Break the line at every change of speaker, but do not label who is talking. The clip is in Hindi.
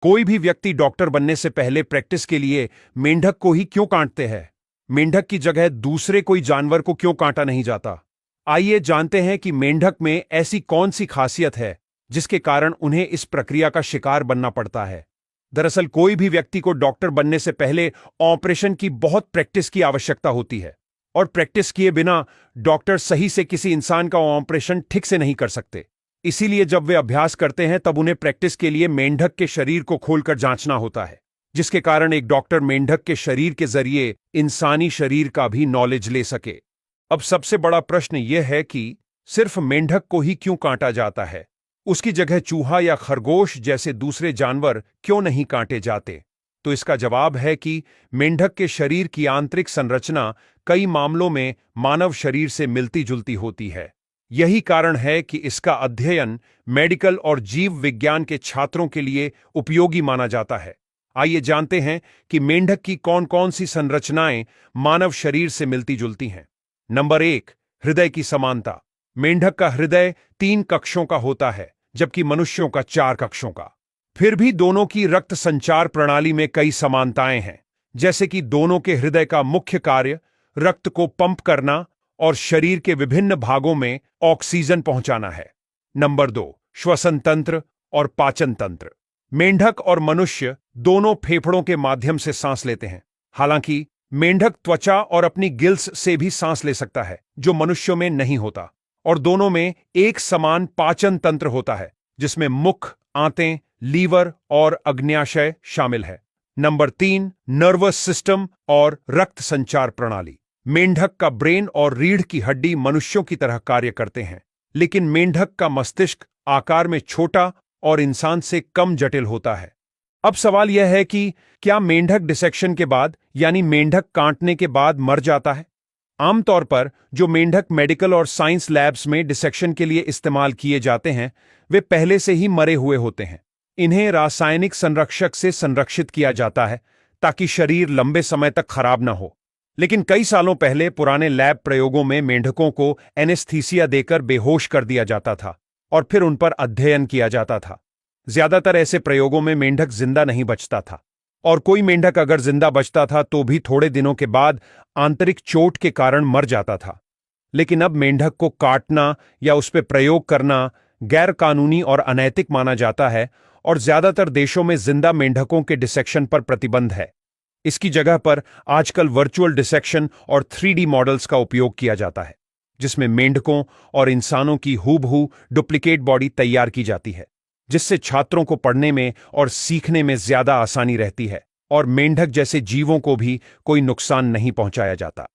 कोई भी व्यक्ति डॉक्टर बनने से पहले प्रैक्टिस के लिए मेंढक को ही क्यों काटते हैं? मेंढक की जगह दूसरे कोई जानवर को क्यों काटा नहीं जाता? आइए जानते हैं कि मेंढक में ऐसी कौन सी खासियत है जिसके कारण उन्हें इस प्रक्रिया का शिकार बनना पड़ता है। दरअसल कोई भी व्यक्ति को डॉक्टर बनने से पहले ऑपरेशन की बहुत प्रैक्टिस की आवश्यकता होती है, और प्रैक्टिस किए बिना डॉक्टर सही से किसी इंसान का ऑपरेशन ठीक से नहीं कर सकते। इसीलिए जब वे अभ्यास करते हैं तब उन्हें प्रैक्टिस के लिए मेंढक के शरीर को खोलकर जांचना होता है, जिसके कारण एक डॉक्टर मेंढक के शरीर के जरिए इंसानी शरीर का भी नॉलेज ले सके। अब सबसे बड़ा प्रश्न यह है कि सिर्फ मेंढक को ही क्यों काटा जाता है? उसकी जगह चूहा या खरगोश जैसे दूसरे जानवर क्यों नहीं काटे जाते? तो इसका जवाब है कि मेंढक के शरीर की आंतरिक संरचना कई मामलों में मानव शरीर से मिलती जुलती होती है। यही कारण है कि इसका अध्ययन मेडिकल और जीव विज्ञान के छात्रों के लिए उपयोगी माना जाता है। आइए जानते हैं कि मेंढक की कौन कौन सी संरचनाएं मानव शरीर से मिलती जुलती हैं। नंबर 1, हृदय की समानता। मेंढक का हृदय 3 कक्षों का होता है, जबकि मनुष्यों का 4 कक्षों का। फिर भी दोनों की रक्त संचार प्रणाली में कई समानताएं हैं, जैसे कि दोनों के हृदय का मुख्य कार्य रक्त को पंप करना और शरीर के विभिन्न भागों में ऑक्सीजन पहुंचाना है। नंबर 2, श्वसन तंत्र और पाचन तंत्र। मेंढक और मनुष्य दोनों फेफड़ों के माध्यम से सांस लेते हैं। हालांकि मेंढक त्वचा और अपनी गिल्स से भी सांस ले सकता है, जो मनुष्यों में नहीं होता। और दोनों में एक समान पाचन तंत्र होता है, जिसमें मुख, आंतें, लीवर और अग्न्याशय शामिल है। नंबर 3, नर्वस सिस्टम और रक्त संचार प्रणाली। मेंढक का ब्रेन और रीढ़ की हड्डी मनुष्यों की तरह कार्य करते हैं, लेकिन मेंढक का मस्तिष्क आकार में छोटा और इंसान से कम जटिल होता है। अब सवाल यह है कि क्या मेंढक डिसेक्शन के बाद, यानी मेंढक काटने के बाद, मर जाता है? आमतौर पर जो मेंढक मेडिकल और साइंस लैब्स में डिसेक्शन के लिए इस्तेमाल किए जाते हैं, वे पहले से ही मरे हुए होते हैं। इन्हें रासायनिक संरक्षक से संरक्षित किया जाता है ताकि शरीर लंबे समय तक खराब न हो। लेकिन कई सालों पहले पुराने लैब प्रयोगों में मेंढकों को एनेस्थीसिया देकर बेहोश कर दिया जाता था और फिर उन पर अध्ययन किया जाता था। ज्यादातर ऐसे प्रयोगों में मेंढक जिंदा नहीं बचता था, और कोई मेंढक अगर जिंदा बचता था तो भी थोड़े दिनों के बाद आंतरिक चोट के कारण मर जाता था। लेकिन अब मेंढक को काटना या उस पर प्रयोग करना गैर कानूनी और अनैतिक माना जाता है, और ज्यादातर देशों में जिंदा मेंढकों के डिसेक्शन पर प्रतिबंध है। इसकी जगह पर आजकल वर्चुअल डिसेक्शन और 3D मॉडल्स का उपयोग किया जाता है, जिसमें मेंढकों और इंसानों की हूबहू डुप्लीकेट बॉडी तैयार की जाती है, जिससे छात्रों को पढ़ने में और सीखने में ज्यादा आसानी रहती है, और मेंढक जैसे जीवों को भी कोई नुकसान नहीं पहुंचाया जाता।